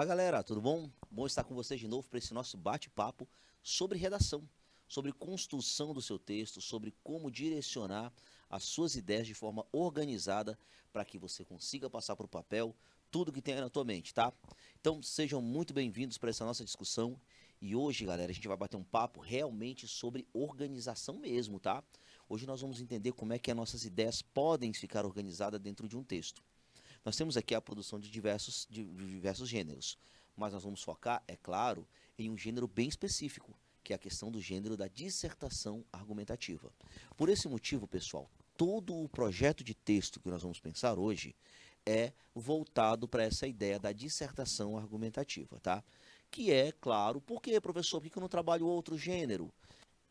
Olá, galera, tudo bom? Bom estar com vocês de novo para esse nosso bate-papo sobre redação, sobre construção do seu texto, sobre como direcionar as suas ideias de forma organizada para que você consiga passar para o papel tudo que tem aí na tua mente, tá? Então, sejam muito bem-vindos para essa nossa discussão. E hoje, galera, a gente vai bater um papo realmente sobre organização mesmo, tá? Hoje nós vamos entender como é que as nossas ideias podem ficar organizadas dentro de um texto. Nós temos aqui a produção de diversos gêneros, mas nós vamos focar, é claro, em um gênero bem específico, que é a questão do gênero da dissertação argumentativa. Por esse motivo, pessoal, todo o projeto de texto que nós vamos pensar hoje é voltado para essa ideia da dissertação argumentativa, tá? Que é, claro, por que, professor, por que eu não trabalho outro gênero?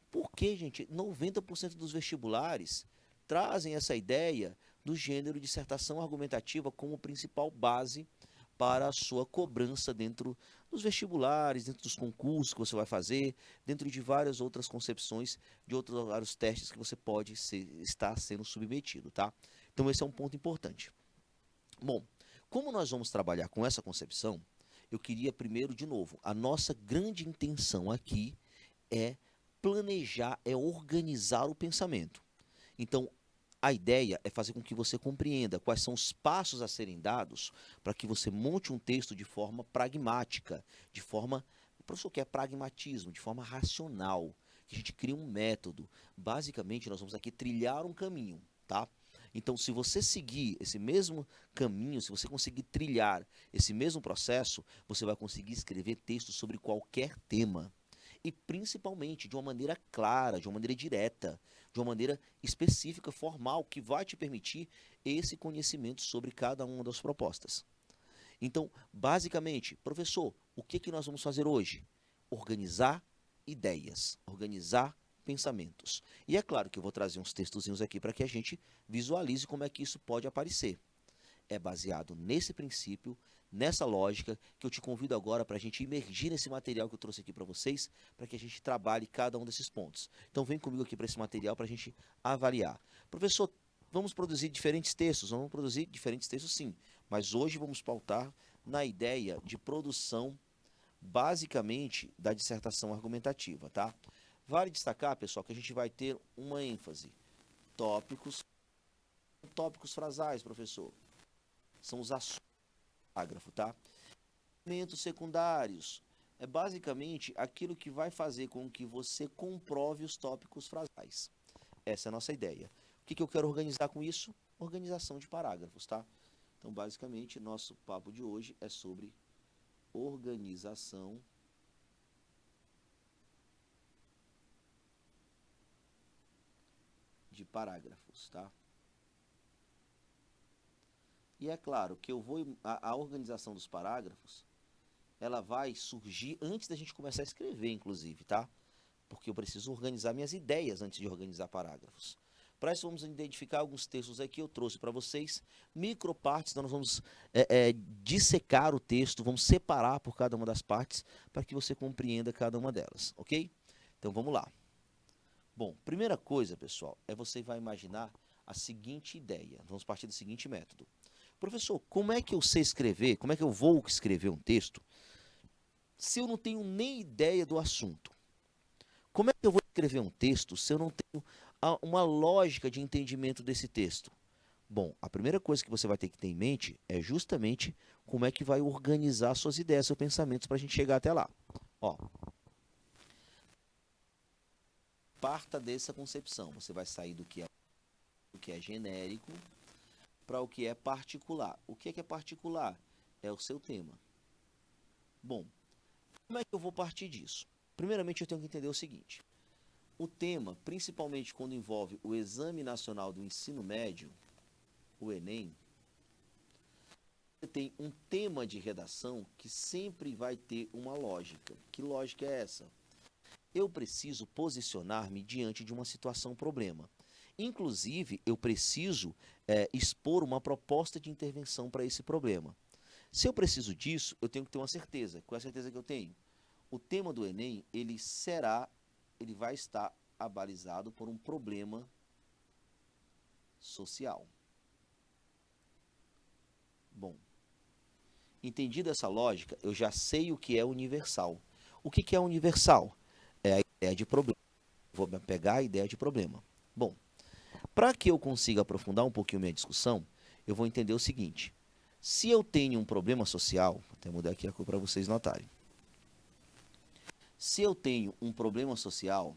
Porque, gente, 90% dos vestibulares trazem essa ideia do gênero dissertação argumentativa como principal base para a sua cobrança dentro dos vestibulares, dentro dos concursos que você vai fazer, dentro de várias outras concepções, de outros vários testes que você pode estar sendo submetido, tá? Então esse é um ponto importante. Bom, como nós vamos trabalhar com essa concepção, eu queria primeiro, de novo, a nossa grande intenção aqui é planejar, é organizar o pensamento. Então, a ideia é fazer com que você compreenda quais são os passos a serem dados para que você monte um texto de forma pragmática, de forma, o professor quer pragmatismo, de forma racional, que a gente cria um método. Basicamente, nós vamos aqui trilhar um caminho, tá? Então, se você seguir esse mesmo caminho, se você conseguir trilhar esse mesmo processo, você vai conseguir escrever textos sobre qualquer tema e principalmente de uma maneira clara, de uma maneira direta, de uma maneira específica, formal, que vai te permitir esse conhecimento sobre cada uma das propostas. Então, basicamente, professor, o que que nós vamos fazer hoje? Organizar ideias, organizar pensamentos. E é claro que eu vou trazer uns textozinhos aqui para que a gente visualize como é que isso pode aparecer. É baseado nesse princípio, nessa lógica, que eu te convido agora para a gente imergir nesse material que eu trouxe aqui para vocês, para que a gente trabalhe cada um desses pontos. Então vem comigo aqui para esse material para a gente avaliar. Professor, vamos produzir diferentes textos? Vamos produzir diferentes textos sim, mas hoje vamos pautar na ideia de produção, basicamente, da dissertação argumentativa, tá? Vale destacar, pessoal, que a gente vai ter uma ênfase. Tópicos, tópicos frasais, professor. São os assuntos do parágrafo, tá? Elementos secundários é basicamente aquilo que vai fazer com que você comprove os tópicos frasais. Essa é a nossa ideia. O que que eu quero organizar com isso? Organização de parágrafos, tá? Então, basicamente, nosso papo de hoje é sobre organização de parágrafos, tá? E é claro que a organização dos parágrafos, ela vai surgir antes da gente começar a escrever, inclusive, tá? Porque eu preciso organizar minhas ideias antes de organizar parágrafos. Para isso, vamos identificar alguns textos aqui que eu trouxe para vocês, micropartes, então nós vamos dissecar o texto, vamos separar por cada uma das partes, para que você compreenda cada uma delas, ok? Então vamos lá. Bom, primeira coisa, pessoal, é você vai imaginar a seguinte ideia. Vamos partir do seguinte método. Professor, como é que eu sei escrever, como é que eu vou escrever um texto, se eu não tenho nem ideia do assunto? Como é que eu vou escrever um texto se eu não tenho uma lógica de entendimento desse texto? Bom, a primeira coisa que você vai ter que ter em mente é justamente como é que vai organizar suas ideias, seus pensamentos para a gente chegar até lá. Ó, parta dessa concepção. Você vai sair do que é genérico para o que é particular. O que é particular? É o seu tema. Bom, como é que eu vou partir disso? Primeiramente, eu tenho que entender o seguinte. O tema, principalmente quando envolve o Exame Nacional do Ensino Médio, o Enem, você tem um tema de redação que sempre vai ter uma lógica. Que lógica é essa? Eu preciso posicionar-me diante de uma situação problema. Inclusive, eu preciso expor uma proposta de intervenção para esse problema. Se eu preciso disso, eu tenho que ter uma certeza. Qual é a certeza que eu tenho? O tema do Enem, ele vai estar abalizado por um problema social. Bom, Entendida essa lógica, eu já sei o que é universal. O que é universal? É a ideia de problema. Vou pegar a ideia de problema. Bom, para que eu consiga aprofundar um pouquinho minha discussão, eu vou entender o seguinte. Se eu tenho um problema social, vou até mudar aqui a cor para vocês notarem. Se eu tenho um problema social,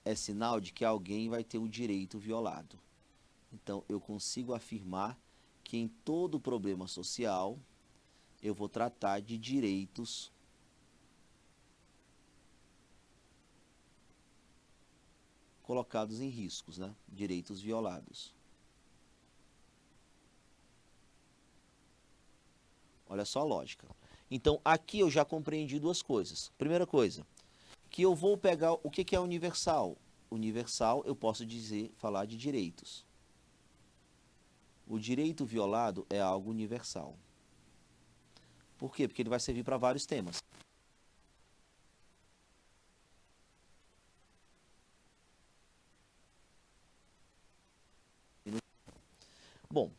é sinal de que alguém vai ter o direito violado. Então, eu consigo afirmar que em todo problema social, eu vou tratar de direitos colocados em riscos, né? Direitos violados. Olha só a lógica. Então, aqui eu já compreendi duas coisas. Primeira coisa, que eu vou pegar o que é universal. Universal, eu posso dizer, falar de direitos. O direito violado é algo universal. Por quê? Porque ele vai servir para vários temas. Bom,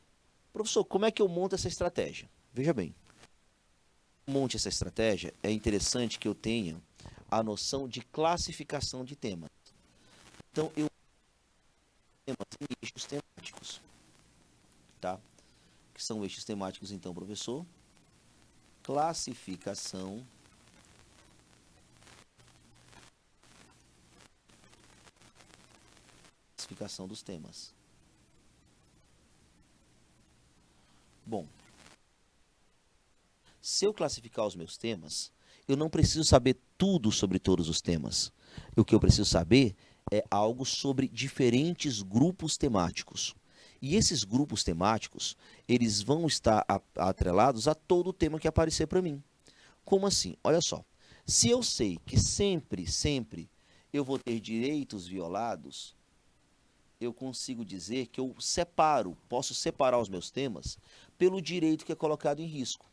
professor, como é que eu monto essa estratégia? Veja bem, monte essa estratégia, é interessante que eu tenha a noção de classificação de temas. Então, eu tenho eixos temáticos, tá? Que são eixos temáticos, então, professor. Classificação dos temas. Bom, se eu classificar os meus temas, eu não preciso saber tudo sobre todos os temas. O que eu preciso saber é algo sobre diferentes grupos temáticos. E esses grupos temáticos, eles vão estar atrelados a todo o tema que aparecer para mim. Como assim? Olha só. Se eu sei que sempre eu vou ter direitos violados, eu consigo dizer que eu posso separar os meus temas pelo direito que é colocado em risco.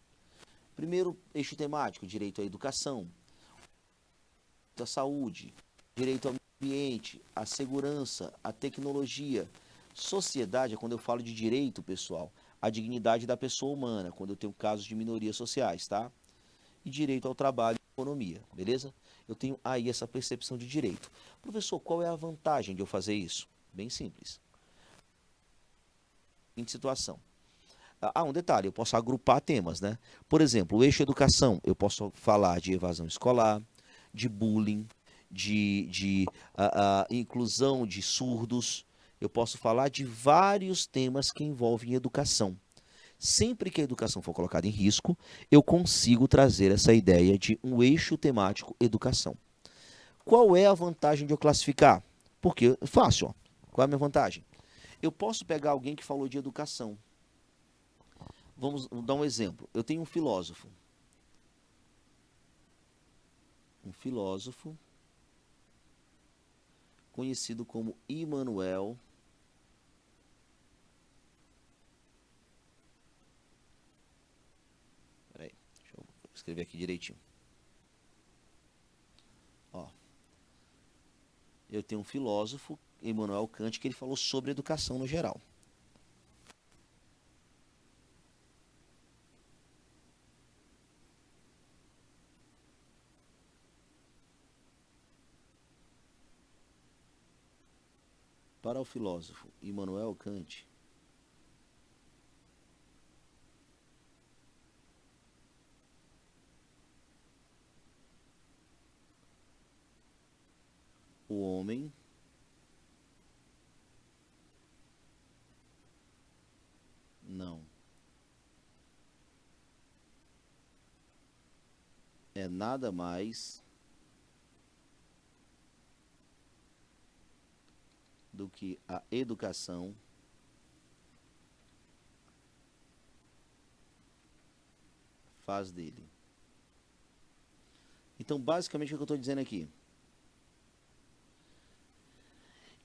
Primeiro eixo temático, direito à educação, à saúde, direito ao meio ambiente, à segurança, à tecnologia. Sociedade é quando eu falo de direito, pessoal, a dignidade da pessoa humana, quando eu tenho casos de minorias sociais, tá? E direito ao trabalho e economia, beleza? Eu tenho aí essa percepção de direito. Professor, qual é a vantagem de eu fazer isso? Bem simples. Em situação. Um detalhe, eu posso agrupar temas, né? Por exemplo, o eixo educação, eu posso falar de evasão escolar, de bullying, de inclusão de surdos, eu posso falar de vários temas que envolvem educação. Sempre que a educação for colocada em risco, eu consigo trazer essa ideia de um eixo temático educação. Qual é a vantagem de eu classificar? Porque, fácil, ó. Qual é a minha vantagem? Eu posso pegar alguém que falou de educação. Vamos dar um exemplo. Eu tenho um filósofo. Um filósofo conhecido como Immanuel escrever aqui direitinho. Ó, eu tenho um filósofo, Immanuel Kant, que ele falou sobre educação no geral. Para o filósofo Immanuel Kant, o homem não é nada mais do que a educação faz dele. Então, basicamente, o que eu estou dizendo aqui?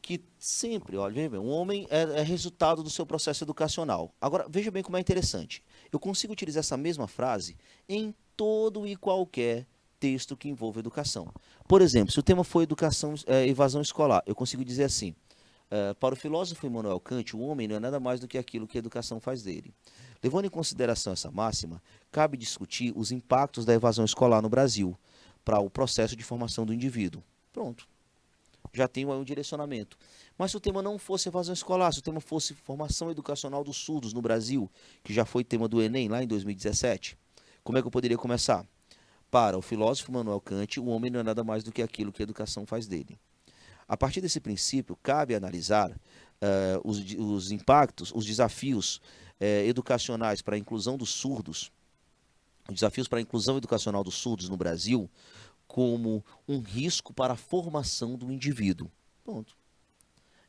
Que sempre, olha, veja bem, um homem é resultado do seu processo educacional. Agora, veja bem como é interessante. Eu consigo utilizar essa mesma frase em todo e qualquer texto que envolva educação. Por exemplo, se o tema for educação, evasão escolar, eu consigo dizer assim, Para o filósofo Immanuel Kant, o homem não é nada mais do que aquilo que a educação faz dele. Levando em consideração essa máxima, cabe discutir os impactos da evasão escolar no Brasil para o processo de formação do indivíduo. Pronto, já tenho aí um direcionamento. Mas se o tema não fosse evasão escolar, se o tema fosse formação educacional dos surdos no Brasil, que já foi tema do Enem lá em 2017, como é que eu poderia começar? Para o filósofo Immanuel Kant, o homem não é nada mais do que aquilo que a educação faz dele. A partir desse princípio, cabe analisar os impactos, os desafios educacionais para a inclusão dos surdos, os desafios para a inclusão educacional dos surdos no Brasil, como um risco para a formação do indivíduo. Ponto.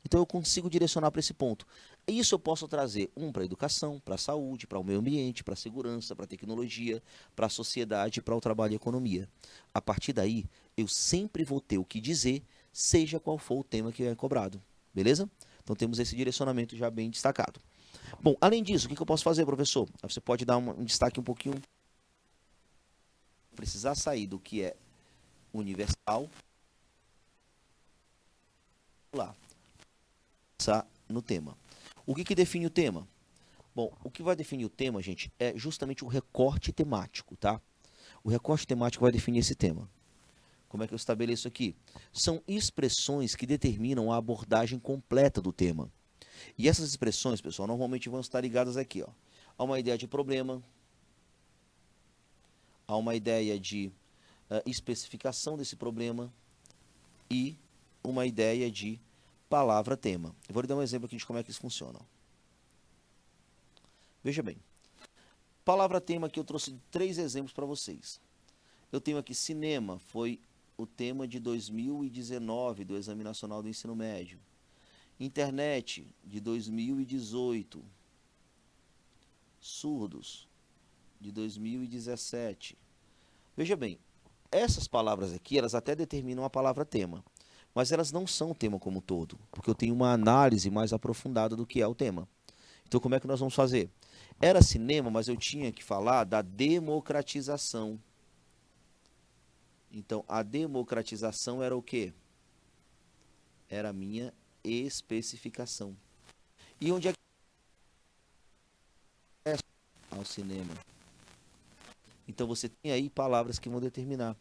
Então eu consigo direcionar para esse ponto. Isso eu posso trazer para a educação, para a saúde, para o meio ambiente, para a segurança, para a tecnologia, para a sociedade, para o trabalho e economia. A partir daí, eu sempre vou ter o que dizer, seja qual for o tema que é cobrado. Beleza? Então temos esse direcionamento já bem destacado. Bom, além disso, o que eu posso fazer, professor? Você pode dar um destaque um pouquinho. Precisar sair do que é universal. Lá. No tema. O que define o tema? Bom, o que vai definir o tema, gente, é justamente o recorte temático, tá? O recorte temático vai definir esse tema. Como é que eu estabeleço aqui? São expressões que determinam a abordagem completa do tema. E essas expressões, pessoal, normalmente vão estar ligadas aqui, ó, a uma ideia de problema, a uma ideia de especificação desse problema e uma ideia de palavra-tema. Eu vou lhe dar um exemplo aqui de como é que isso funciona. Veja bem. Palavra-tema aqui eu trouxe 3 exemplos para vocês. Eu tenho aqui cinema, foi o tema de 2019 do Exame Nacional do Ensino Médio. Internet, de 2018. Surdos, de 2017. Veja bem, essas palavras aqui, elas até determinam a palavra-tema. Mas elas não são o tema como um todo, porque eu tenho uma análise mais aprofundada do que é o tema. Então, como é que nós vamos fazer? Era cinema, mas eu tinha que falar da democratização. Então, a democratização era o quê? Era a minha especificação. E onde é que é ao cinema? Então, você tem aí palavras que vão determinar.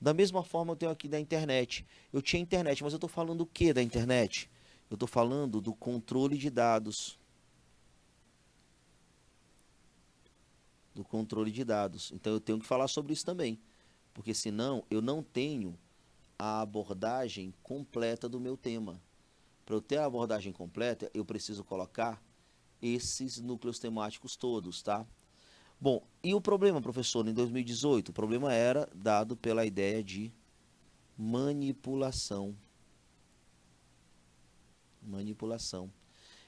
Da mesma forma, eu tenho aqui da internet. Eu tinha internet, mas eu estou falando o que da internet? Eu estou falando do controle de dados. Do controle de dados. Então, eu tenho que falar sobre isso também. Porque, senão, eu não tenho a abordagem completa do meu tema. Para eu ter a abordagem completa, eu preciso colocar esses núcleos temáticos todos, tá? Bom, e o problema, professor, em 2018? O problema era dado pela ideia de manipulação. Manipulação.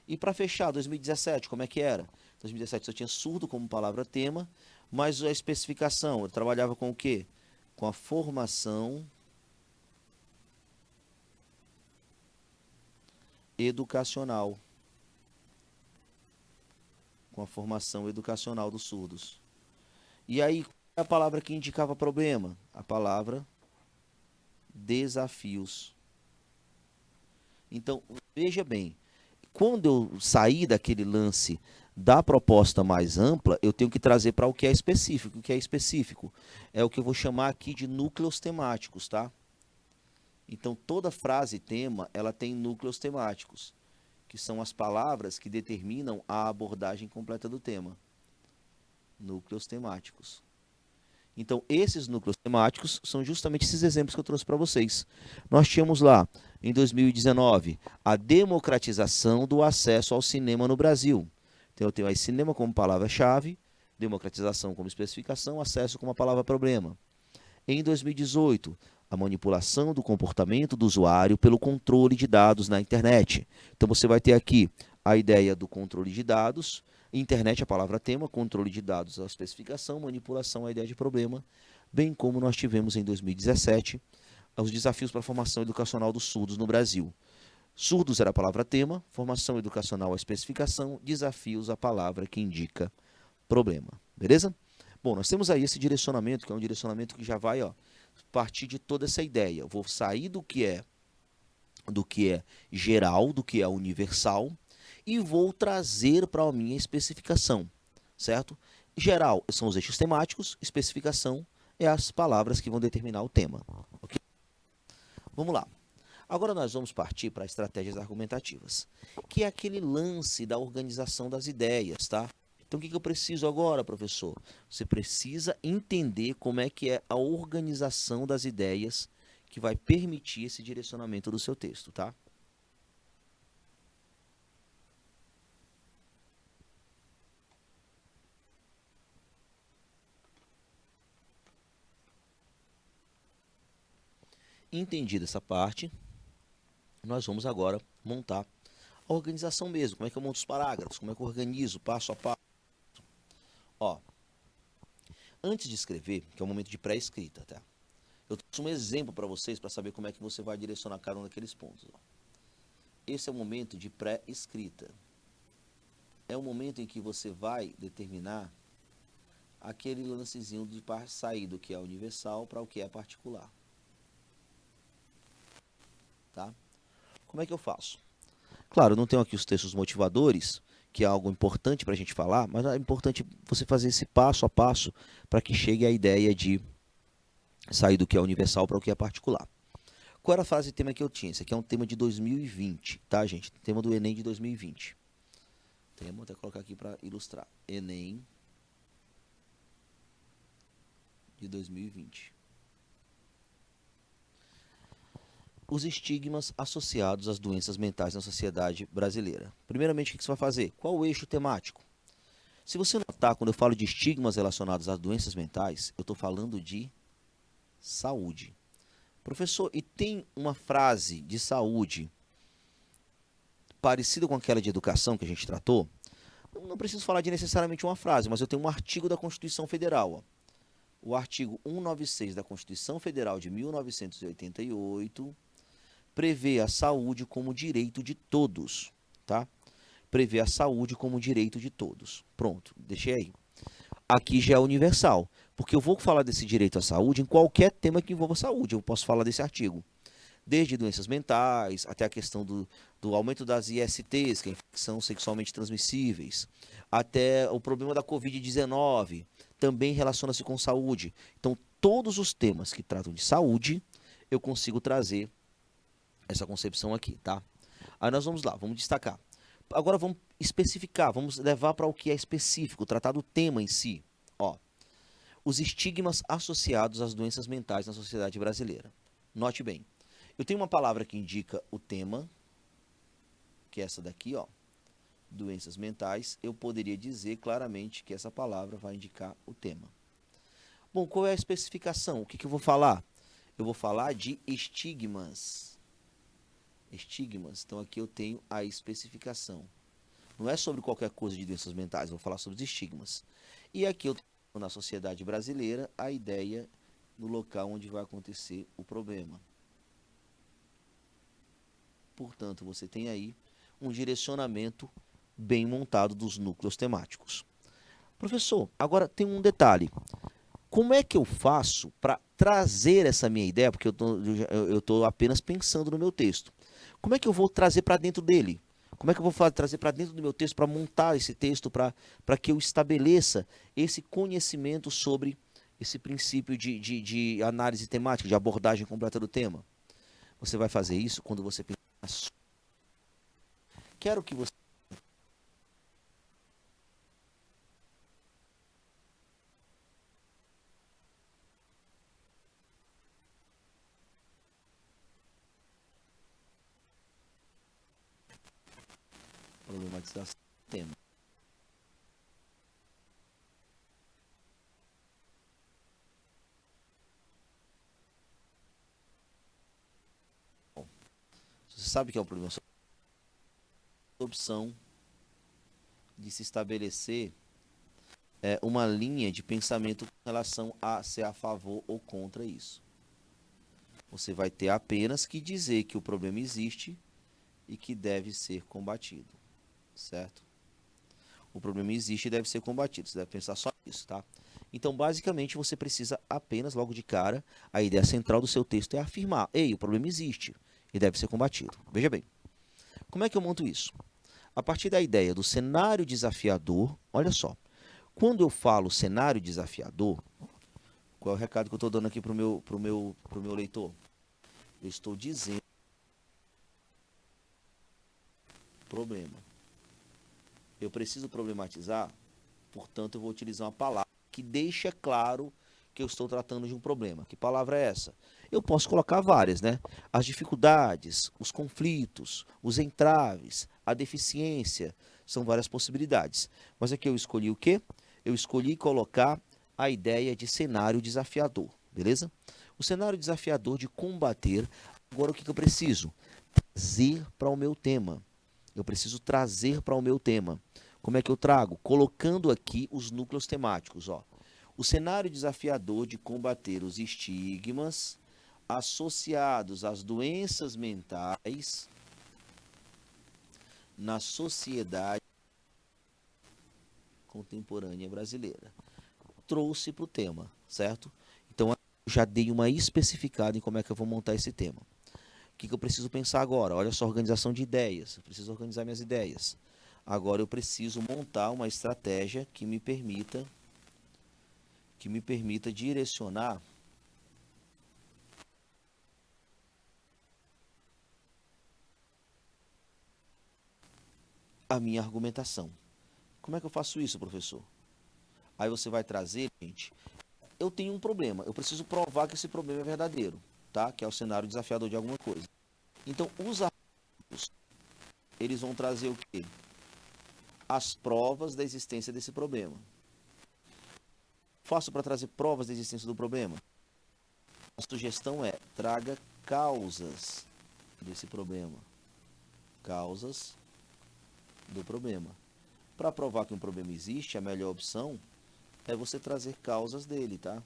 E para fechar, 2017, como é que era? 2017 só tinha surdo como palavra-tema, mas a especificação, eu trabalhava com o quê? Com a formação educacional. Com a formação educacional dos surdos. E aí, qual é a palavra que indicava problema? A palavra desafios. Então, veja bem, quando eu sair daquele lance da proposta mais ampla, eu tenho que trazer para o que é específico. O que é específico é o que eu vou chamar aqui de núcleos temáticos, tá? Então, toda frase tema, ela tem núcleos temáticos, que são as palavras que determinam a abordagem completa do tema. Núcleos temáticos. Então, esses núcleos temáticos são justamente esses exemplos que eu trouxe para vocês. Nós tínhamos lá, em 2019, a democratização do acesso ao cinema no Brasil. Então, eu tenho aí cinema como palavra-chave, democratização como especificação, acesso como a palavra-problema. Em 2018, a manipulação do comportamento do usuário pelo controle de dados na internet. Então, você vai ter aqui a ideia do controle de dados, internet, a palavra-tema, controle de dados, a especificação, manipulação, a ideia de problema, bem como nós tivemos em 2017 os desafios para a formação educacional dos surdos no Brasil. Surdos era a palavra-tema, formação educacional, a especificação, desafios, a palavra que indica problema. Beleza? Bom, nós temos aí esse direcionamento, que é um direcionamento que já vai partir de toda essa ideia. Eu vou sair do que é do que é geral, do que é universal, e vou trazer para a minha especificação, certo? Geral são os eixos temáticos, especificação é as palavras que vão determinar o tema. Ok? Vamos lá. Agora nós vamos partir para estratégias argumentativas, que é aquele lance da organização das ideias, tá? Então o que eu preciso agora, professor? Você precisa entender como é que é a organização das ideias que vai permitir esse direcionamento do seu texto, tá? Entendida essa parte, nós vamos agora montar a organização mesmo. Como é que eu monto os parágrafos? Como é que eu organizo passo a passo? Ó, antes de escrever, que é o momento de pré-escrita, tá? Eu trouxe um exemplo para vocês para saber como é que você vai direcionar cada um daqueles pontos. Ó. Esse é o momento de pré-escrita. É o momento em que você vai determinar aquele lancezinho de sair do que é universal para o que é particular. Tá? Como é que eu faço? Claro, eu não tenho aqui os textos motivadores, que é algo importante para a gente falar, mas é importante você fazer esse passo a passo para que chegue a ideia de sair do que é universal para o que é particular. Qual era a frase de tema que eu tinha? Esse aqui é um tema de 2020, tá, gente? Tema do Enem de 2020. Vou até colocar aqui para ilustrar. Enem de 2020. Os estigmas associados às doenças mentais na sociedade brasileira. Primeiramente, o que você vai fazer? Qual o eixo temático? Se você notar, quando eu falo de estigmas relacionados às doenças mentais, eu estou falando de saúde. Professor, e tem uma frase de saúde parecida com aquela de educação que a gente tratou? Não preciso falar de necessariamente uma frase, mas eu tenho um artigo da Constituição Federal. Ó. O artigo 196 da Constituição Federal de 1988 prevê a saúde como direito de todos, tá? Prevê a saúde como direito de todos. Pronto, deixei aí. Aqui já é universal, porque eu vou falar desse direito à saúde em qualquer tema que envolva saúde, eu posso falar desse artigo. Desde doenças mentais, até a questão do aumento das ISTs, que é infecção sexualmente transmissíveis, até o problema da Covid-19, também relaciona-se com saúde. Então, todos os temas que tratam de saúde, eu consigo trazer essa concepção aqui, tá? Aí nós vamos lá, vamos destacar. Agora vamos especificar, vamos levar para o que é específico, tratar do tema em si. Ó, os estigmas associados às doenças mentais na sociedade brasileira. Note bem, eu tenho uma palavra que indica o tema, que é essa daqui, ó, doenças mentais. Eu poderia dizer claramente que essa palavra vai indicar o tema. Bom, qual é a especificação? O que eu vou falar? Eu vou falar de estigmas. Estigmas. Então aqui eu tenho a especificação. Não é sobre qualquer coisa de doenças mentais, eu vou falar sobre os estigmas. E aqui eu tenho na sociedade brasileira a ideia no local onde vai acontecer o problema. Portanto, você tem aí um direcionamento bem montado dos núcleos temáticos. Professor, agora tem um detalhe. Como é que eu faço para trazer essa minha ideia? Porque eu estou apenas pensando no meu texto. Como é que eu vou trazer para dentro dele? Como é que eu vou trazer para dentro do meu texto para montar esse texto, para que eu estabeleça esse conhecimento sobre esse princípio de análise temática, de abordagem completa do tema? Você vai fazer isso quando você pensar. Quero que você. Problematização do tema. Bom, você sabe que é um problema. Opção de se estabelecer uma linha de pensamento com relação a ser a favor ou contra isso. Você vai ter apenas que dizer que o problema existe e que deve ser combatido, certo? O problema existe e deve ser combatido, você deve pensar só nisso, tá? Então, basicamente, você precisa apenas, logo de cara, a ideia central do seu texto é afirmar, ei, o problema existe e deve ser combatido. Veja bem, como é que eu monto isso? A partir da ideia do cenário desafiador, olha só, quando eu falo cenário desafiador, qual é o recado que eu estou dando aqui para o meu leitor? Eu estou dizendo problema. Eu preciso problematizar, portanto, eu vou utilizar uma palavra que deixa claro que eu estou tratando de um problema. Que palavra é essa? Eu posso colocar várias, né? As dificuldades, os conflitos, os entraves, a deficiência, são várias possibilidades. Mas aqui eu escolhi o quê? Eu escolhi colocar a ideia de cenário desafiador, beleza? O cenário desafiador de combater. Agora o que eu preciso? Trazer para o meu tema. Eu preciso trazer para o meu tema. Como é que eu trago? Colocando aqui os núcleos temáticos, ó. O cenário desafiador de combater os estigmas associados às doenças mentais na sociedade contemporânea brasileira. Trouxe para o tema, certo? Então, eu já dei uma especificada em como é que eu vou montar esse tema. O que eu preciso pensar agora? Olha só, organização de ideias. Eu preciso organizar minhas ideias. Agora eu preciso montar uma estratégia que me permita direcionar a minha argumentação. Como é que eu faço isso, professor? Aí você vai trazer, gente, eu tenho um problema, eu preciso provar que esse problema é verdadeiro, tá? Que é o cenário desafiador de alguma coisa. Então, os argumentos, eles vão trazer o quê? As provas da existência desse problema. Faço para trazer provas da existência do problema? A sugestão é, traga causas desse problema. Causas do problema. Para provar que um problema existe, a melhor opção é você trazer causas dele, tá?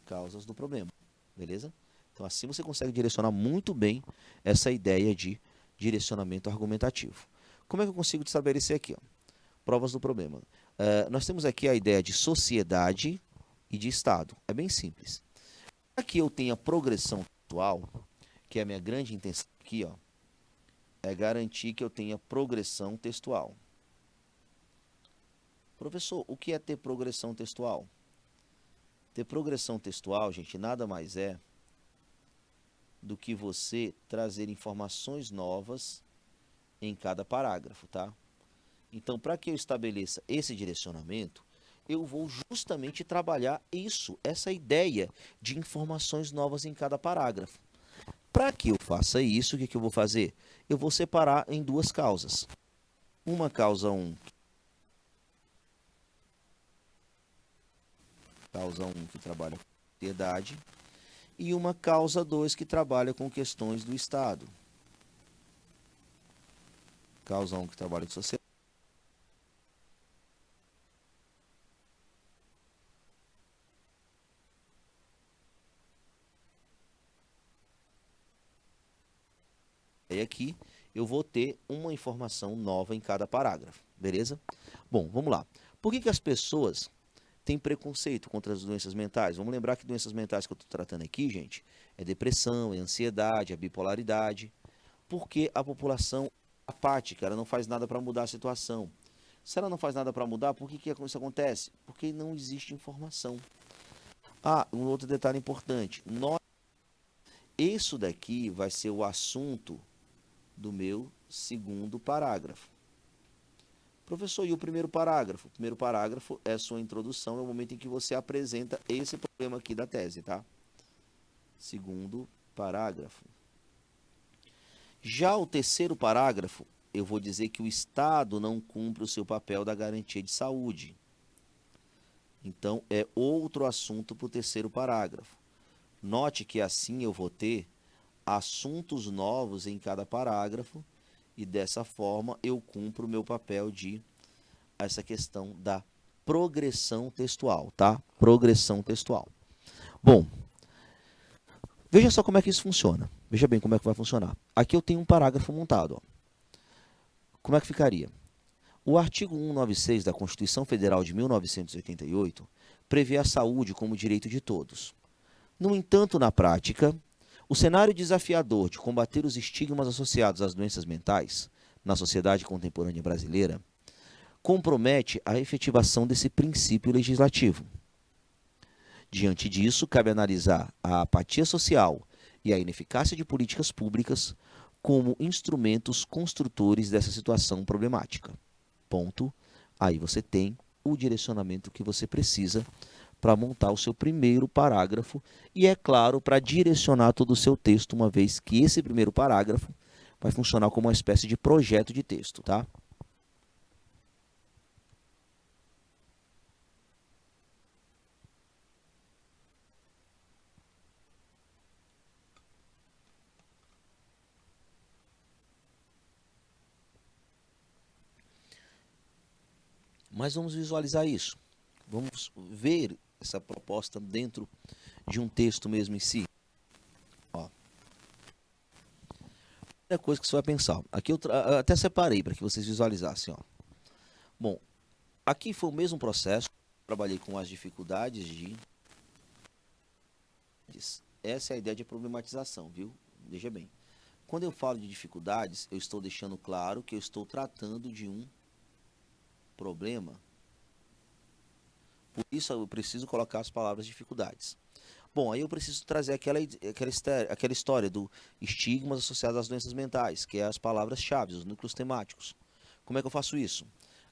Causas do problema, beleza? Então assim você consegue direcionar muito bem essa ideia de direcionamento argumentativo. Como é que eu consigo estabelecer aqui, ó? Provas do problema. Nós temos aqui a ideia de sociedade e de Estado. É bem simples. Para que eu tenha progressão textual, que é a minha grande intenção aqui, ó, é garantir que eu tenha progressão textual. Professor, o que é ter progressão textual? Ter progressão textual, gente, nada mais é do que você trazer informações novas em cada parágrafo, tá? Então, para que eu estabeleça esse direcionamento, eu vou justamente trabalhar isso, essa ideia de informações novas em cada parágrafo. Para que eu faça isso, o que eu vou fazer? Eu vou separar em duas causas. Uma causa 1, que trabalha com sociedade, e uma causa 2 que trabalha com questões do Estado. Causa 1 que trabalha com sociedade. E aqui eu vou ter uma informação nova em cada parágrafo, beleza? Bom, vamos lá. Por que as pessoas têm preconceito contra as doenças mentais? Vamos lembrar que doenças mentais que eu estou tratando aqui, gente, é depressão, é ansiedade, é bipolaridade. Porque a população é apática, ela não faz nada para mudar a situação. Se ela não faz nada para mudar, por que isso acontece? Porque não existe informação. Ah, um outro detalhe importante. Isso daqui vai ser o assunto do meu segundo parágrafo. Professor, e o primeiro parágrafo? O primeiro parágrafo é a sua introdução, é o momento em que você apresenta esse problema aqui da tese, tá? Segundo parágrafo. Já o terceiro parágrafo, eu vou dizer que o Estado não cumpre o seu papel da garantia de saúde. Então, é outro assunto para o terceiro parágrafo. Note que assim eu vou ter assuntos novos em cada parágrafo e dessa forma eu cumpro o meu papel de essa questão da progressão textual, tá? Progressão textual. Bom, veja só como é que isso funciona. Veja bem como é que vai funcionar. Aqui eu tenho um parágrafo montado, ó. Como é que ficaria? O artigo 196 da Constituição Federal de 1988 prevê a saúde como direito de todos. No entanto, na prática, O cenário desafiador de combater os estigmas associados às doenças mentais na sociedade contemporânea brasileira compromete a efetivação desse princípio legislativo. Diante disso, cabe analisar a apatia social e a ineficácia de políticas públicas como instrumentos construtores dessa situação problemática. Ponto. Aí você tem o direcionamento que você precisa para montar o seu primeiro parágrafo e, é claro, para direcionar todo o seu texto, uma vez que esse primeiro parágrafo vai funcionar como uma espécie de projeto de texto, tá? Mas vamos visualizar isso. Vamos ver essa proposta dentro de um texto mesmo em si. Ó. Primeira coisa que você vai pensar. Aqui eu até separei para que vocês visualizassem. Ó. Bom, aqui foi o mesmo processo. Trabalhei com as dificuldades de... Essa é a ideia de problematização, viu? Veja bem. Quando eu falo de dificuldades, eu estou deixando claro que eu estou tratando de um problema. Por isso eu preciso colocar as palavras dificuldades. Bom, aí eu preciso trazer aquela história do estigmas associados às doenças mentais, que é as palavras-chave, os núcleos temáticos. Como é que eu faço isso?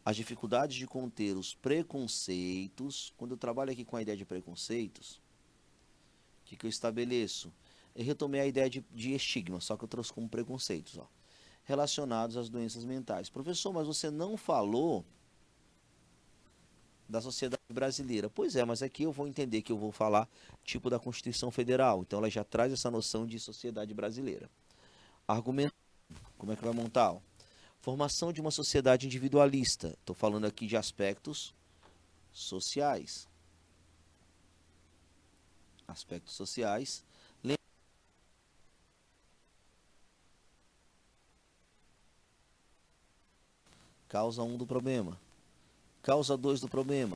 As dificuldades de conter os preconceitos. Quando eu trabalho aqui com a ideia de preconceitos, o que eu estabeleço? Eu retomei a ideia de estigma, só que eu trouxe como preconceitos, ó, relacionados às doenças mentais. Professor, mas você não falou da sociedade brasileira. Pois é, mas aqui eu vou entender que eu vou falar tipo da Constituição Federal. Então ela já traz essa noção de sociedade brasileira. Argumento, como é que vai montar? Ó, formação de uma sociedade individualista. Estou falando aqui de aspectos sociais. Aspectos sociais. Causa 1 do problema. Causa 2 do problema.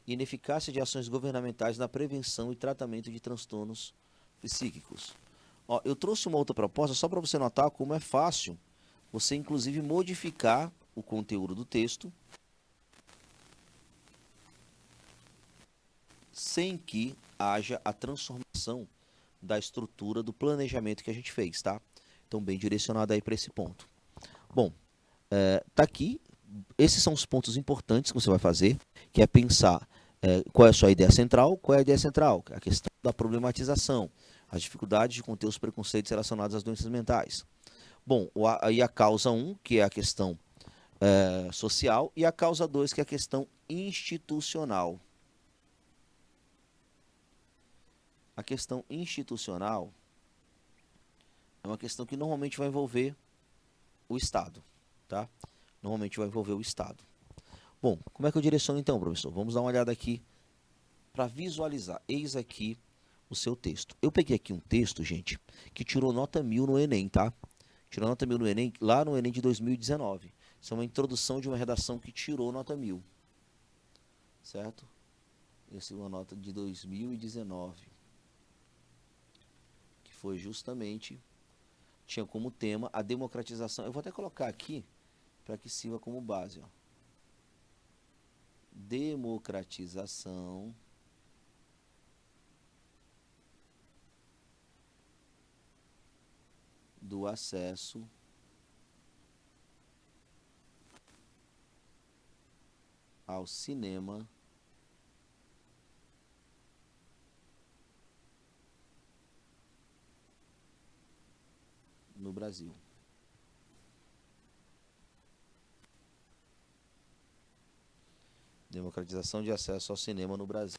Ineficácia de ações governamentais na prevenção e tratamento de transtornos psíquicos. Ó, eu trouxe uma outra proposta só para você notar como é fácil você, inclusive, modificar o conteúdo do texto sem que haja a transformação da estrutura do planejamento que a gente fez, tá? Então, bem direcionado aí para esse ponto. Bom, tá aqui. Esses são os pontos importantes que você vai fazer, que é pensar qual é a sua ideia central, qual é a ideia central, a questão da problematização, as dificuldades de conter os preconceitos relacionados às doenças mentais. Bom, aí a causa 1, que é a questão social, e a causa 2, que é a questão institucional. A questão institucional é uma questão que normalmente vai envolver o Estado, tá? Normalmente vai envolver o Estado. Bom, como é que eu direciono então, professor? Vamos dar uma olhada aqui para visualizar. Eis aqui o seu texto. Eu peguei aqui um texto, gente, que tirou nota 1000 no Enem, tá? Tirou nota 1000 no Enem, lá no Enem de 2019. Isso é uma introdução de uma redação que tirou nota 1000. Certo? Essa é uma nota de 2019. Que foi justamente, tinha como tema a democratização. Eu vou até colocar aqui para que sirva como base, ó. Democratização do acesso ao cinema no Brasil. Democratização de acesso ao cinema no Brasil.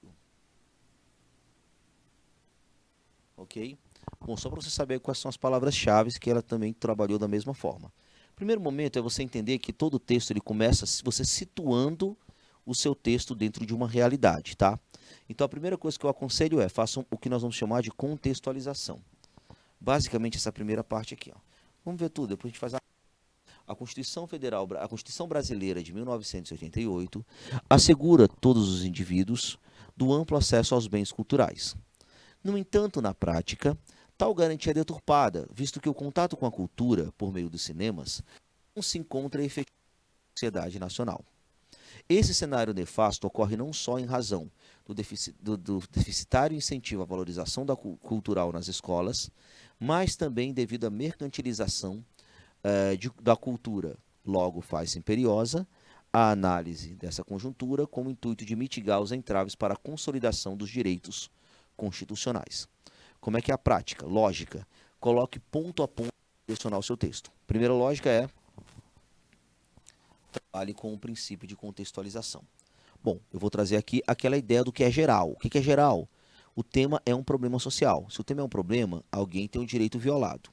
Ok? Bom, só para você saber quais são as palavras-chave que ela também trabalhou da mesma forma. Primeiro momento é você entender que todo texto ele começa você situando o seu texto dentro de uma realidade, tá? Então a primeira coisa que eu aconselho é façam o que nós vamos chamar de contextualização. Basicamente essa primeira parte aqui, ó. Vamos ver tudo, depois a gente faz a Constituição Federal, a Constituição Brasileira de 1988 assegura todos os indivíduos do amplo acesso aos bens culturais. No entanto, na prática, tal garantia é deturpada, visto que o contato com a cultura, por meio dos cinemas, não se encontra efetivamente na sociedade nacional. Esse cenário nefasto ocorre não só em razão do deficitário incentivo à valorização cultural nas escolas, mas também devido à mercantilização da cultura. Logo, faz-se imperiosa a análise dessa conjuntura com o intuito de mitigar os entraves para a consolidação dos direitos constitucionais. Como é que é a prática? Lógica. Coloque ponto a ponto direcionar o seu texto. Primeira lógica é trabalhe com o princípio de contextualização. Bom, eu vou trazer aqui aquela ideia do que é geral. O que é geral? O tema é um problema social. Se o tema é um problema, alguém tem o direito violado.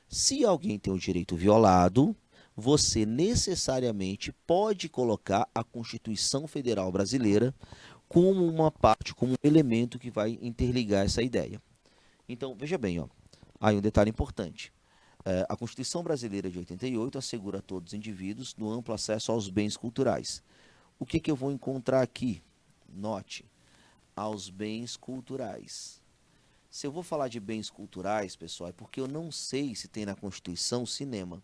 Se alguém tem o direito violado, você necessariamente pode colocar a Constituição Federal Brasileira como uma parte, como um elemento que vai interligar essa ideia. Então, veja bem, ó, aí um detalhe importante. A Constituição Brasileira de 88 assegura a todos os indivíduos no amplo acesso aos bens culturais. O que eu vou encontrar aqui? Note, aos bens culturais. Se eu vou falar de bens culturais, pessoal, é porque eu não sei se tem na Constituição cinema.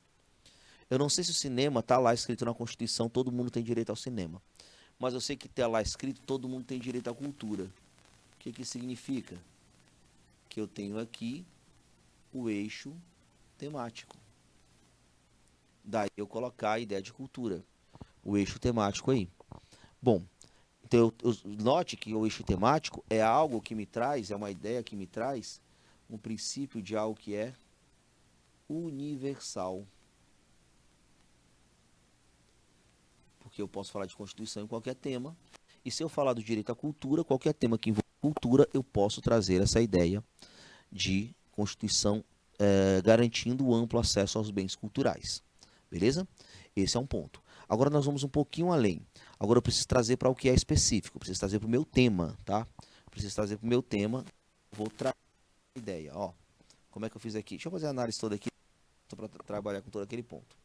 Eu não sei se o cinema está lá escrito na Constituição, todo mundo tem direito ao cinema. Mas eu sei que está lá escrito, todo mundo tem direito à cultura. O que significa? Que eu tenho aqui o eixo temático. Daí eu colocar a ideia de cultura. O eixo temático aí. Bom, então note que o eixo temático é algo que me traz, é uma ideia que me traz um princípio de algo que é universal. Porque eu posso falar de Constituição em qualquer tema. E se eu falar do direito à cultura, qualquer tema que envolva cultura, eu posso trazer essa ideia de Constituição garantindo o amplo acesso aos bens culturais. Beleza? Esse é um ponto. Agora nós vamos um pouquinho além. Agora eu preciso trazer para o que é específico. Eu preciso trazer para o meu tema, tá? Preciso trazer para o meu tema. Vou trazer a ideia. Ó, como é que eu fiz aqui? Deixa eu fazer a análise toda aqui para trabalhar com todo aquele ponto.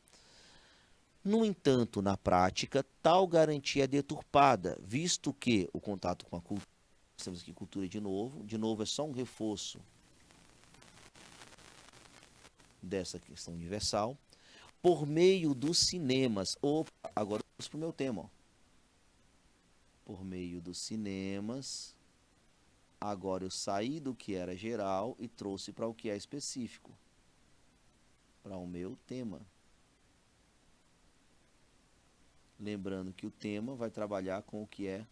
No entanto, na prática, tal garantia é deturpada, visto que o contato com a cultura, temos aqui cultura de novo é só um reforço dessa questão universal, por meio dos cinemas. Opa, agora vamos para o meu tema. Ó. Por meio dos cinemas, agora eu saí do que era geral e trouxe para o que é específico, para o meu tema. Lembrando que o tema vai trabalhar com o que é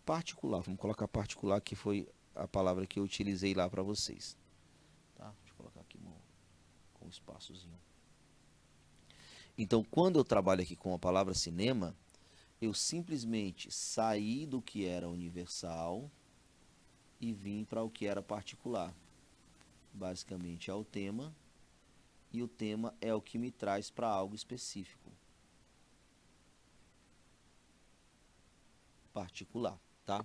particular. Vamos colocar particular, que foi a palavra que eu utilizei lá para vocês. Tá? Deixa eu colocar aqui com um espaçozinho. Então, quando eu trabalho aqui com a palavra cinema, eu simplesmente saí do que era universal e vim para o que era particular. Basicamente é o tema, e o tema é o que me traz para algo específico. Particular, tá?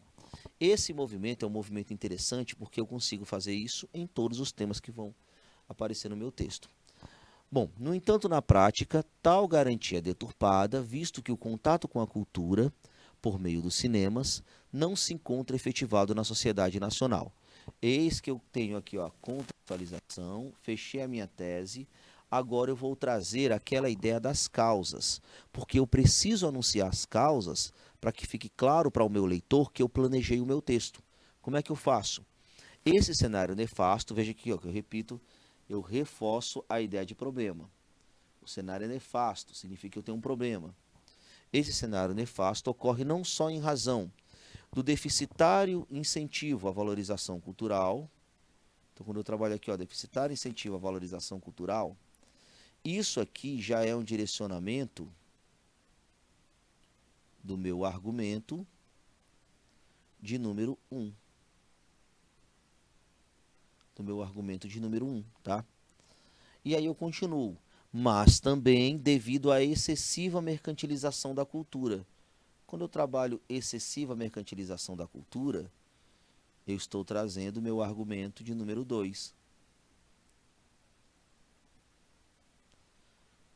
Esse movimento é um movimento interessante porque eu consigo fazer isso em todos os temas que vão aparecer no meu texto. Bom, no entanto, na prática, tal garantia é deturpada, visto que o contato com a cultura, por meio dos cinemas, não se encontra efetivado na sociedade nacional. Eis que eu tenho aqui ó, a contextualização, fechei a minha tese, agora eu vou trazer aquela ideia das causas, porque eu preciso anunciar as causas para que fique claro para o meu leitor que eu planejei o meu texto. Como é que eu faço? Esse cenário nefasto, veja aqui ó, que eu repito, eu reforço a ideia de problema. O cenário é nefasto, significa que eu tenho um problema. Esse cenário nefasto ocorre não só em razão do deficitário incentivo à valorização cultural. Então, quando eu trabalho aqui, ó, deficitário incentivo à valorização cultural, isso aqui já é um direcionamento do meu argumento de número 1. Do meu argumento de número 1, tá? E aí eu continuo. Mas também devido à excessiva mercantilização da cultura. Quando eu trabalho excessiva mercantilização da cultura, eu estou trazendo o meu argumento de número 2.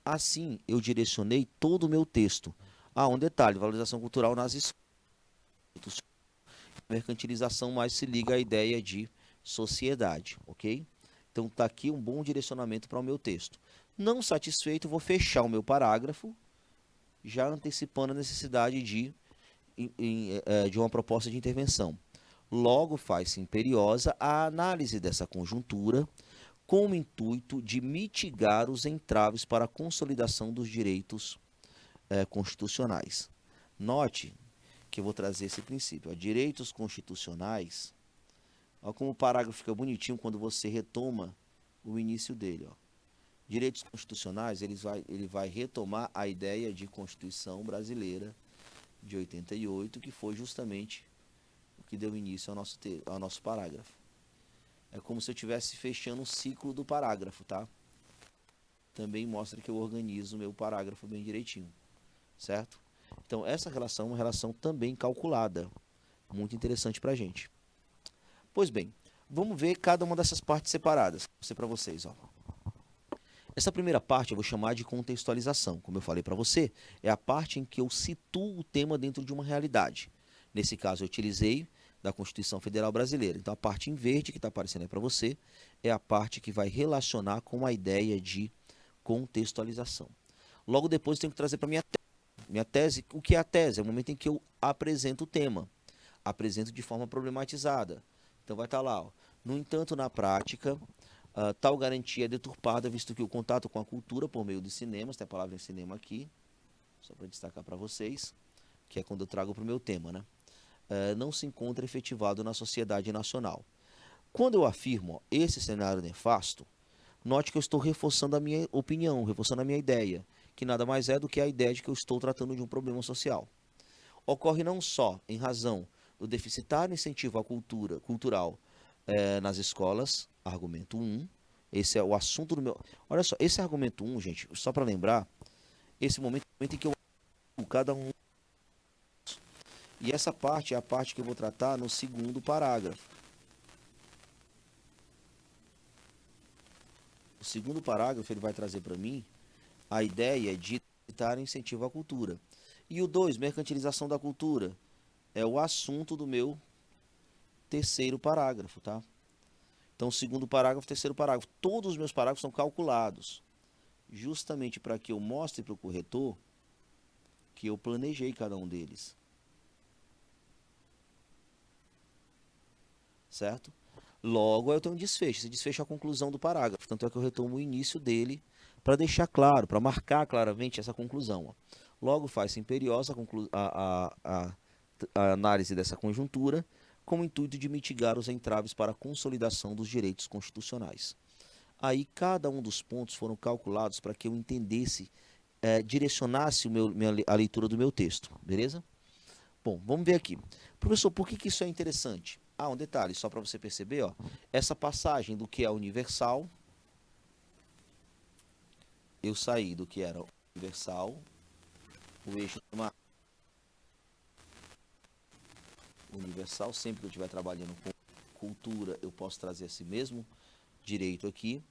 Assim, eu direcionei todo o meu texto. Ah, um detalhe, valorização cultural nas escolas. Mercantilização mais se liga à ideia de sociedade, ok? Então está aqui um bom direcionamento para o meu texto. Não satisfeito, vou fechar o meu parágrafo, já antecipando a necessidade de uma proposta de intervenção. Logo, faz-se imperiosa a análise dessa conjuntura com o intuito de mitigar os entraves para a consolidação dos direitos constitucionais. Note que eu vou trazer esse princípio. Ó, direitos constitucionais, olha como o parágrafo fica bonitinho quando você retoma o início dele. Ó. Direitos constitucionais, ele vai retomar a ideia de Constituição Brasileira de 88, que foi justamente o que deu início ao nosso parágrafo. É como se eu estivesse fechando um ciclo do parágrafo, tá? Também mostra que eu organizo o meu parágrafo bem direitinho, certo? Então, essa relação é uma relação também calculada, muito interessante para a gente. Pois bem, vamos ver cada uma dessas partes separadas. Vou mostrar para vocês, ó. Essa primeira parte eu vou chamar de contextualização. Como eu falei para você, é a parte em que eu situo o tema dentro de uma realidade. Nesse caso, eu utilizei da Constituição Federal Brasileira. Então, a parte em verde que está aparecendo aí para você é a parte que vai relacionar com a ideia de contextualização. Logo depois, eu tenho que trazer para minha tese. O que é a tese? É o momento em que eu apresento o tema. Apresento de forma problematizada. Então, vai estar lá, ó. No entanto, na prática, tal garantia é deturpada, visto que o contato com a cultura por meio de cinemas, tem a palavra em cinema aqui, só para destacar para vocês, que é quando eu trago para o meu tema, né? Não se encontra efetivado na sociedade nacional. Quando eu afirmo esse cenário nefasto, note que eu estou reforçando a minha opinião, reforçando a minha ideia, que nada mais é do que a ideia de que eu estou tratando de um problema social. Ocorre não só em razão do deficitário incentivo à cultural nas escolas, argumento 1, esse é o assunto do meu... Olha só, esse argumento 1, gente, só para lembrar, esse momento em que eu cada um... E essa parte é a parte que eu vou tratar no segundo parágrafo. O segundo parágrafo ele vai trazer para mim a ideia de dar incentivo à cultura. E o 2, mercantilização da cultura, é o assunto do meu terceiro parágrafo, tá? Então, segundo parágrafo, terceiro parágrafo. Todos os meus parágrafos são calculados, justamente para que eu mostre para o corretor que eu planejei cada um deles. Certo? Logo, eu tenho um desfecho. Esse desfecho é a conclusão do parágrafo. Tanto é que eu retomo o início dele para deixar claro, para marcar claramente essa conclusão. Ó. Logo, faz-se imperiosa a análise dessa conjuntura com o intuito de mitigar os entraves para a consolidação dos direitos constitucionais. Aí, cada um dos pontos foram calculados para que eu entendesse, direcionasse a leitura do meu texto. Beleza? Bom, vamos ver aqui. Professor, por que isso é interessante? Ah, um detalhe, só para você perceber, ó, essa passagem do que é universal, eu saí do que era universal, o eixo universal, sempre que eu estiver trabalhando com cultura, eu posso trazer esse mesmo direito aqui,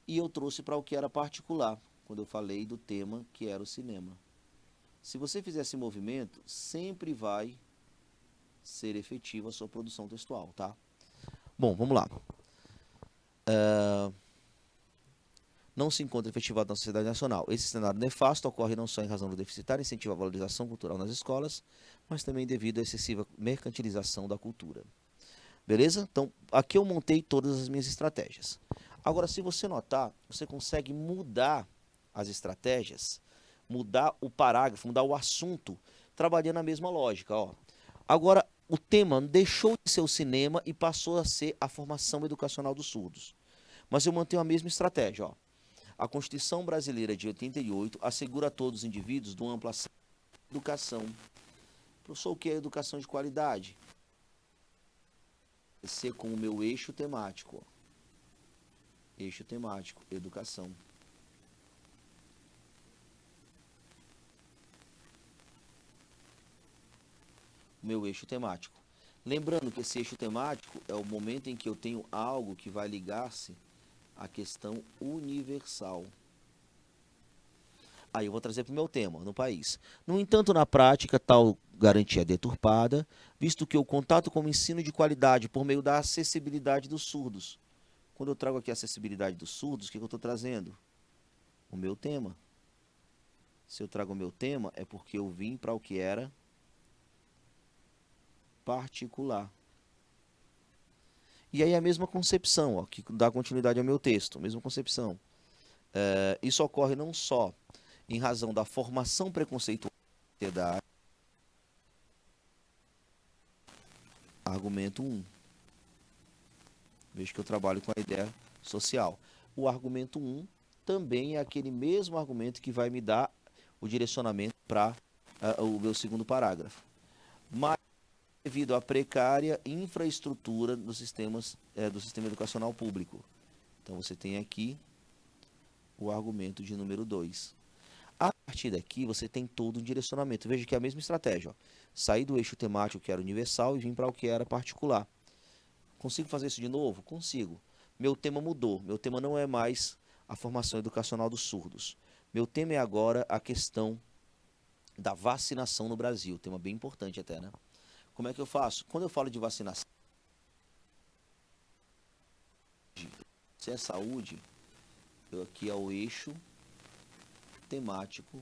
e eu trouxe para o que era particular, quando eu falei do tema que era o cinema. Se você fizer esse movimento, sempre vai ser efetiva a sua produção textual, tá? Bom, vamos lá. Não se encontra efetivado na sociedade nacional. Esse cenário nefasto ocorre não só em razão do deficitário incentivo à valorização cultural nas escolas, mas também devido à excessiva mercantilização da cultura. Beleza? Então, aqui eu montei todas as minhas estratégias. Agora, se você notar, você consegue mudar as estratégias, mudar o parágrafo, mudar o assunto, trabalhando a mesma lógica. Ó. Agora, o tema deixou de ser o cinema e passou a ser a formação educacional dos surdos. Mas eu mantenho a mesma estratégia. Ó. A Constituição Brasileira de 88 assegura a todos os indivíduos de uma ampla educação. Professor, o que é educação de qualidade? Ser com o meu eixo temático. Ó. Eixo temático, educação. Meu eixo temático. Lembrando que esse eixo temático é o momento em que eu tenho algo que vai ligar-se à questão universal. Aí eu vou trazer para o meu tema, no país. No entanto, na prática, tal garantia deturpada, visto que o contato com o ensino de qualidade por meio da acessibilidade dos surdos. Quando eu trago aqui a acessibilidade dos surdos, o que eu estou trazendo? O meu tema. Se eu trago o meu tema, é porque eu vim para o que era particular. E aí a mesma concepção, ó, que dá continuidade ao meu texto, mesma concepção. Isso ocorre não só em razão da formação preconceituosa da sociedade. Argumento 1. Veja que eu trabalho com a ideia social. O argumento 1 também é aquele mesmo argumento que vai me dar o direcionamento para o meu segundo parágrafo. Mas devido à precária infraestrutura dos sistemas, do sistema educacional público. Então você tem aqui o argumento de número 2. A partir daqui você tem todo um direcionamento. Veja que é a mesma estratégia. Ó. Sair do eixo temático que era universal e vir para o que era particular. Consigo fazer isso de novo? Consigo. Meu tema mudou. Meu tema não é mais a formação educacional dos surdos. Meu tema é agora a questão da vacinação no Brasil. Tema bem importante até, né? Como é que eu faço? Quando eu falo de vacinação, se é saúde, eu aqui é o eixo temático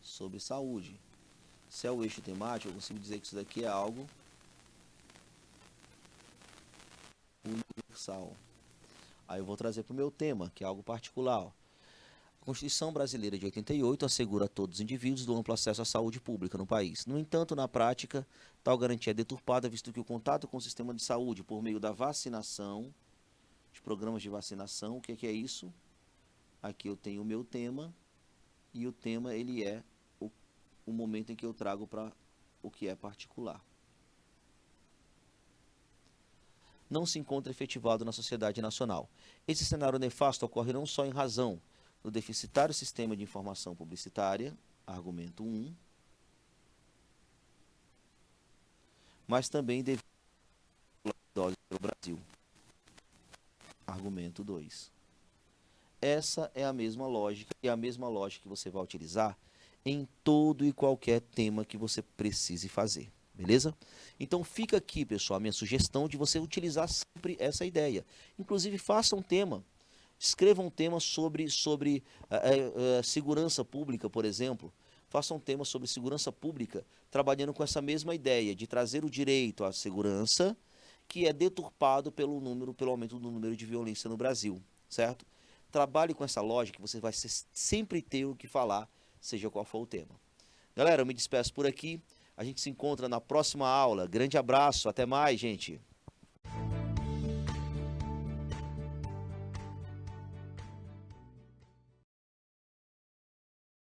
sobre saúde. Se é o eixo temático, eu consigo dizer que isso daqui é algo universal. Aí eu vou trazer para o meu tema, que é algo particular. Ó. A Constituição Brasileira de 88 assegura a todos os indivíduos do amplo acesso à saúde pública no país. No entanto, na prática, tal garantia é deturpada, visto que o contato com o sistema de saúde por meio da vacinação, de programas de vacinação, o que é isso? Aqui eu tenho o meu tema, e o tema ele é o momento em que eu trago para o que é particular. Não se encontra efetivado na sociedade nacional. Esse cenário nefasto ocorre não só em razão do deficitário sistema de informação publicitária, argumento 1, mas também devido à dose pelo Brasil, argumento 2. Essa é a mesma lógica, e a mesma lógica que você vai utilizar em todo e qualquer tema que você precise fazer, beleza? Então fica aqui, pessoal, a minha sugestão de você utilizar sempre essa ideia. Inclusive, faça um tema. Escreva um tema sobre segurança pública, por exemplo. Faça um tema sobre segurança pública, trabalhando com essa mesma ideia de trazer o direito à segurança, que é deturpado pelo aumento do número de violência no Brasil, certo? Trabalhe com essa lógica, que você vai sempre ter o que falar, seja qual for o tema. Galera, eu me despeço por aqui. A gente se encontra na próxima aula. Grande abraço, até mais, gente.